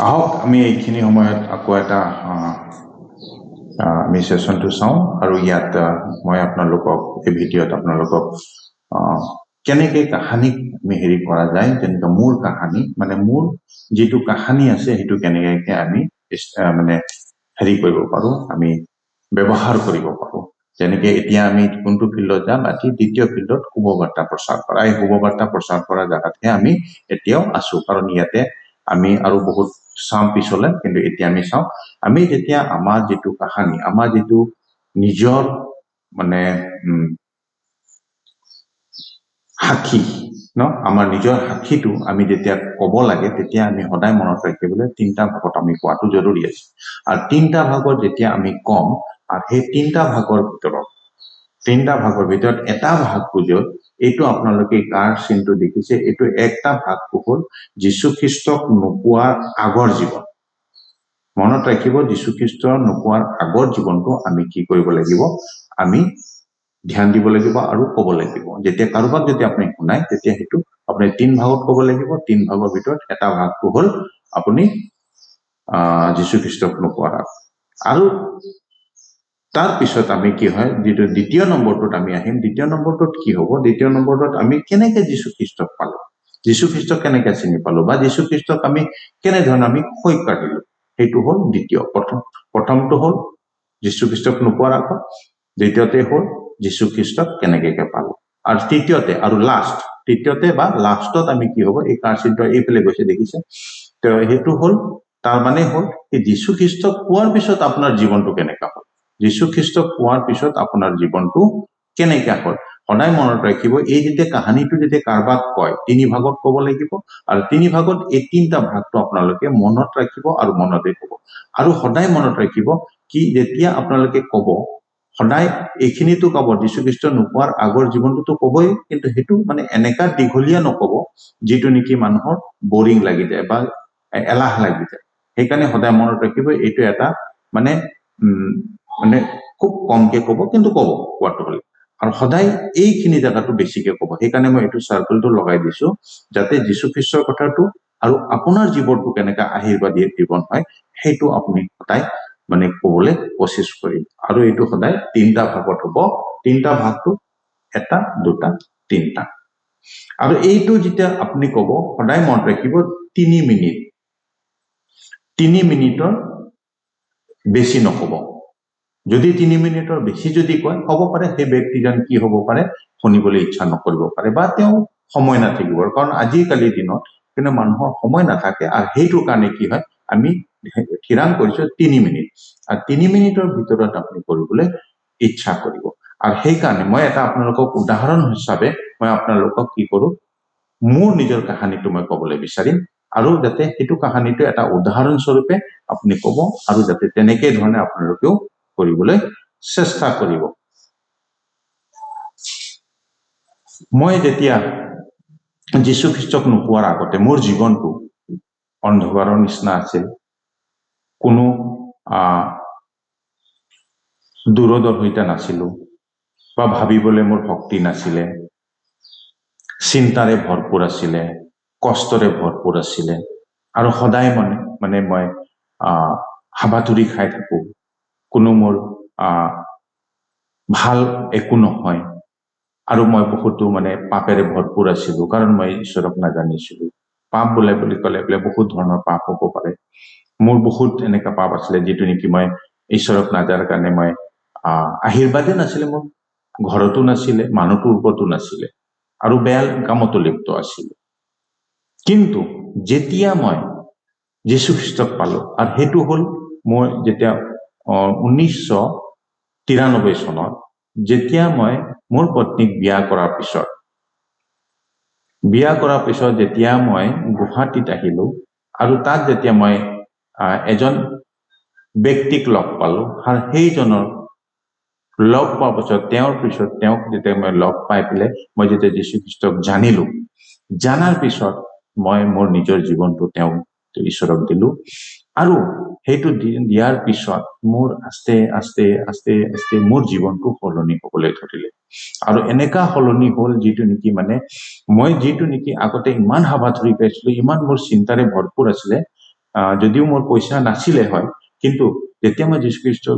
আহক আমি এইখিনি সময়ত আকৌ এটা আমি সেশনটো চাওঁ আৰু ইয়াত মই আপোনালোকক এই ভিডিঅ'ত আপোনালোকক কেনেকৈ কাহিনীক আমি হেৰি কৰা যায় তেনেকৈ মূল কাহিনী মানে মূল যিটো কাহিনী আছে সেইটো কেনেকৈ আমি মানে হেৰি কৰিব পাৰোঁ আমি ব্যৱহাৰ কৰিব পাৰোঁ যেনেকৈ এতিয়া আমি কোনটো ফিল্ডত যাম আজি দ্বিতীয় ফিল্ডত শুভবাৰ্তা প্ৰচাৰ কৰা এই শুভবাৰ্তা প্ৰচাৰ কৰা জেগাতহে আমি এতিয়াও আছো কাৰণ ইয়াতে আমি আৰু বহুত চাম পিছলে কিন্তু এতিয়া আমি চাওঁ আমি যেতিয়া আমাৰ যেটো কাহিনী আমাৰ যেটো নিজৰ মানে সাক্ষী ন আমাৰ নিজৰ সাক্ষীটো আমি যেতিয়া ক'ব লাগে তেতিয়া আমি সদায় মনত ৰাখিবলৈ তিনটা ভাগত আমি কোৱাটো জৰুৰী আছে আৰু তিনটা ভাগত যেতিয়া আমি কম আৰু সেই তিনটা ভাগৰ ভিতৰত এটা ভাগ বুজত এইটো আপোনালোকে কাৰ চিনটো দেখিছে এইটো একটা ভাগটো হ'ল যীশু খ্ৰীষ্টক নোপোৱাৰ আগৰ জীৱন মনত ৰাখিব যীশু খ্ৰীষ্টৰ নোপোৱাৰ আগৰ জীৱনটো আমি কি কৰিব লাগিব আমি ধ্যান দিব লাগিব আৰু ক'ব লাগিব যেতিয়া কাৰোবাক যদি আপুনি শুনায় তেতিয়া হেতু আপুনি তিন ভাগত ক'ব লাগিব তিন ভাগৰ ভিতৰত এটা ভাগটো হ'ল আপুনি যীশু খ্ৰীষ্টক নোপোৱাৰ আৰু তাৰ পিছত আমি কি হয় যেটো দ্বিতীয় নম্বৰটোত আমি আহিম দ্বিতীয় নম্বৰটোত কি হ'ব দ্বিতীয় নম্বৰটোত আমি কেনেকৈ যীশু খ্ৰীষ্টক পালো যীশু খ্ৰীষ্টক কেনেকৈ চিনি পালো বা যীশু খ্ৰীষ্টক আমি কেনে ধৰণে আমি খৈ কাঢ়িলো সেইটো হ'ল দ্বিতীয় প্ৰথমটো হ'ল যীশু খ্ৰীষ্টক নোপোৱাৰ আগত দ্বিতীয়তে হ'ল যীশু খ্ৰীষ্টক কেনেকৈ পালো আৰু তৃতীয়তে আৰু তৃতীয়তে বা লাষ্টত আমি কি হ'ব এই কাৰ্চিনটো এইফালে গৈছে দেখিছে তো সেইটো হ'ল তাৰ মানে হ'ল এই যীশু খ্ৰীষ্টক পোৱাৰ পিছত আপোনাৰ জীৱনটো কেনেকা হ'ল যীশু খ্ৰীষ্টক পোৱাৰ পিছত আপোনাৰ জীৱনটো কেনেকা হ'ল সদায় মনত ৰাখিব এই যেতিয়া কাহিনীটো যেতিয়া কাৰবাক কয় তিনি ভাগত ক'ব লাগিব আৰু তিনি ভাগত এই তিনটা ভাগটো আপোনালোকে মনত ৰাখিব আৰু মনতে ক'ব আৰু সদায় মনত ৰাখিব কি যেতিয়া আপোনালোকে ক'ব সদায় এইখিনিতো ক'ব যীশু খ্ৰীষ্ট নোপোৱাৰ আগৰ জীৱনটোতো ক'বই কিন্তু হেতু মানে এনেকা দীঘলীয়া নক'ব যেটো নেকি মানুহৰ বোৰিং লাগি যায় বা এলাহ লাগি যায় সেইকাৰণে সদায় মনত ৰাখিব এইটো এটা মানে মানে খুব কমকে ক'ব কিন্তু ক'ব কোৱাটো হ'লে আৰু সদায় এইখিনি জায়গাটো বেছিকে ক'ব সেইকাৰণে মই এইটো সাৰ্কেলটো লগাই দিছো যাতে যীশু খ্ৰীষ্টৰ কথাটো আৰু আপোনাৰ জীৱনটো কেনেকা আশীৰ্বাদী জীৱন হয় সেইটো আপুনি সদায় মানে ক'বলৈ কোশিশ কৰিম আৰু এইটো সদায় তিনটা ভাগত হ'ব তিনটা ভাগটো এটা দুটা তিনটা আৰু এইটো যেতিয়া আপুনি ক'ব সদায় মনত ৰাখিব 3 মিনিটৰ বেছি নক'ব যদি 3 মিনিটৰ বেছি যদি কয় হ'ব পাৰে সেই ব্যক্তিজন কি হ'ব পাৰে শুনিবলৈ ইচ্ছা নকৰিব পাৰে বা তেওঁ সময় নাথাকিব কাৰণ আজিকালিৰ দিনত কিন্তু মানুহৰ সময় নাথাকে আৰু সেইটো কাৰণে কি হয় আমি থিৰাং কৰিছো 3 মিনিট আৰু 3 মিনিটৰ ভিতৰত আপুনি কৰিবলৈ ইচ্ছা কৰিব আৰু সেই কাৰণে মই এটা আপোনালোকক উদাহৰণ হিচাপে মই আপোনালোকক কি কৰো মোৰ নিজৰ কাহিনীটো মই ক'বলৈ বিচাৰিম আৰু যাতে সেইটো কাহিনীটো এটা উদাহৰণ স্বৰূপে আপুনি ক'ব আৰু যাতে তেনেকৈ ধৰণে আপোনালোকেও কৰিবলৈ চেষ্টা কৰিব মই যেতিয়া যীশু খ্ৰীষ্টক নোপোৱাৰ আগতে মোৰ জীৱনটো অন্ধকাৰৰ নিচিনা আছিল কোনো দূৰদৰ্শিতা নাছিলো বা ভাবিবলৈ মোৰ শক্তি নাছিলে চিন্তাৰে ভৰপূৰ আছিলে কষ্টৰে ভৰপূৰ আছিলে আৰু সদায় মানে মই হাবাথুৰি খাই থাকো কোনো মোৰ ভাল একো নহয় আৰু মই বহুতো মানে পাপেৰে ভৰপূৰ আছিলো কাৰণ মই ঈশ্বৰক নাজানিছিলো পাপ বুলি ক'লে বহুত ধৰণৰ পাপ হ'ব পাৰে মোৰ বহুত এনেকা পাপ আছিলে যেটো নেকি মই ঈশ্বৰক নাজাৰ কাৰণে মই আশীৰ্বাদে নাছিলে মোৰ ঘৰতো নাছিলে মানুহটোৰ ওপৰতো নাছিলে আৰু বেয়া কামতো লিপ্ত আছিলে কিন্তু যেতিয়া মই যীশু খ্ৰীষ্টক পালো আৰু হেতু হ'ল মই যেতিয়া 1993 চনত যেতিয়া মই মোৰ পত্নীক বিয়া কৰাৰ পিছত যেতিয়া মই গুৱাহাটীত আহিলো আৰু তাত যেতিয়া মই এজন ব্যক্তিক লগ পালো আৰু সেইজনৰ লগ পোৱাৰ পিছত তেওঁৰ পিছত তেওঁক যেতিয়া মই লগ পাই পেলাই মই যেতিয়া যীশু খ্ৰীষ্টক জানিলো জানাৰ পিছত মই মোৰ নিজৰ জীৱনটো তেওঁ ঈশ্বৰক দিলো আৰু সেইটো দিয়াৰ পিছত মোৰ আস্তে আস্তে আস্তে আস্তে মোৰ জীৱনটো সলনি হ'বলৈ ধৰিলে আৰু এনেকা সলনি হ'ল যেটো নেকি মানে মই যেটো নেকি আগতে ইমান হাবাথুৰি পাইছিলো ইমান মোৰ চিন্তাৰে ভৰপূৰ আছিলে যদিও মোৰ পইচা নাছিলে হয় কিন্তু যেতিয়া মই যীশুখ্ৰীষ্টক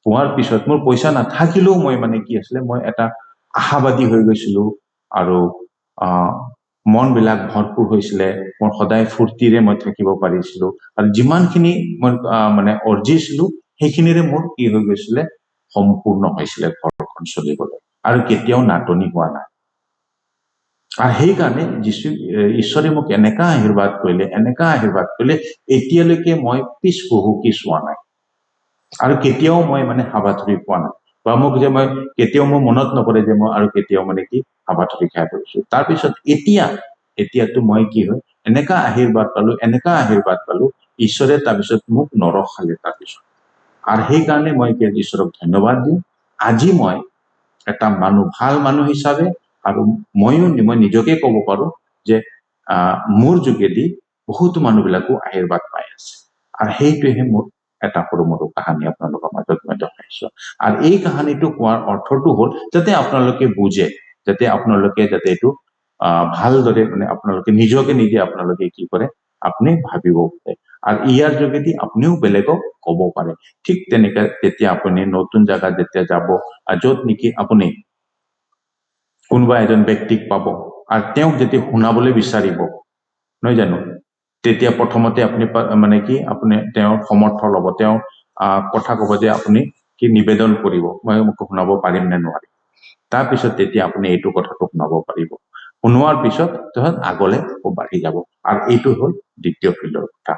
পোৱাৰ পিছত মোৰ পইচা নাথাকিলেও মই মানে কি আছিলে মই এটা আশাবাদী হৈ গৈছিলো আৰু মন বিলাক ভৰপূৰ হৈছিলে মোৰ সদায় ফূৰ্তিৰে মই থাকিব পাৰিছিলো আৰু যিমানখিনি মই মানে অৰ্জিছিলো সেইখিনিৰে মোৰ কি হৈ গৈছিলে সম্পূৰ্ণ হৈছিলে ঘৰখন চলিবলৈ আৰু কেতিয়াও নাটনি হোৱা নাই আৰু সেইকাৰণে ঈশ্বৰে মোক এনেকা আশীৰ্বাদ কৰিলে এতিয়ালৈকে মই পিছ হুহুকি চোৱা নাই আৰু কেতিয়াও মই মানে হাবাথুৰি পোৱা নাই বা মোক যে মই কেতিয়াও মোৰ মনত নপৰে যে মই আৰু কেতিয়াও মানে কি হাবাথুৰি খাই পৰিছো তাৰপিছত এতিয়াতো মই কি হয় এনেকা আশীৰ্বাদ পালো ঈশ্বৰে তাৰপিছত মোক নৰখালে তাৰপিছত আৰু সেইকাৰণে মই এতিয়া ঈশ্বৰক ধন্যবাদ দিওঁ আজি মই এটা ভাল মানুহ হিচাপে আৰু মই নিজকে ক'ব পাৰো যে মোৰ যোগেদি বহুতো মানুহবিলাকো আশীৰ্বাদ পাই আছে আৰু সেইটোহে মোৰ এটা সৰু মৰু কাহানী আপোনালোকৰ মাজত মই দেখাইছো আৰু এই কাহানীটো কোৱাৰ অৰ্থটো হ'ল যাতে আপোনালোকে বুজে যাতে আপোনালোকে যাতে এইটো ভালদৰে মানে আপোনালোকে নিজকে নিজে আপোনালোকে কি কৰে আপুনি ভাবিব পাৰে আৰু ইয়াৰ যোগেদি আপুনিও বেলেগক ক'ব পাৰে ঠিক তেনেকৈ যেতিয়া আপুনি নতুন জাগাত যেতিয়া যাব য'ত নেকি আপুনি কোনোবা এজন ব্যক্তিক পাব আৰু তেওঁক যদি শুনাবলৈ বিচাৰিব নহয় জানো তেতিয়া প্ৰথমতে আপুনি মানে কি আপুনি তেওঁৰ সমৰ্থ ল'ব তেওঁ কথা ক'ব যে আপুনি কি নিবেদন কৰিব মই মোক শুনাব পাৰিম নে নোৱাৰিম তাৰপিছত তেতিয়া আপুনি এইটো কথাটো শুনাব পাৰিব শুনোৱাৰ পিছত আগলৈ বাঢ়ি যাব আৰু এইটো হ'ল দ্বিতীয় ফিল্ডৰ কথা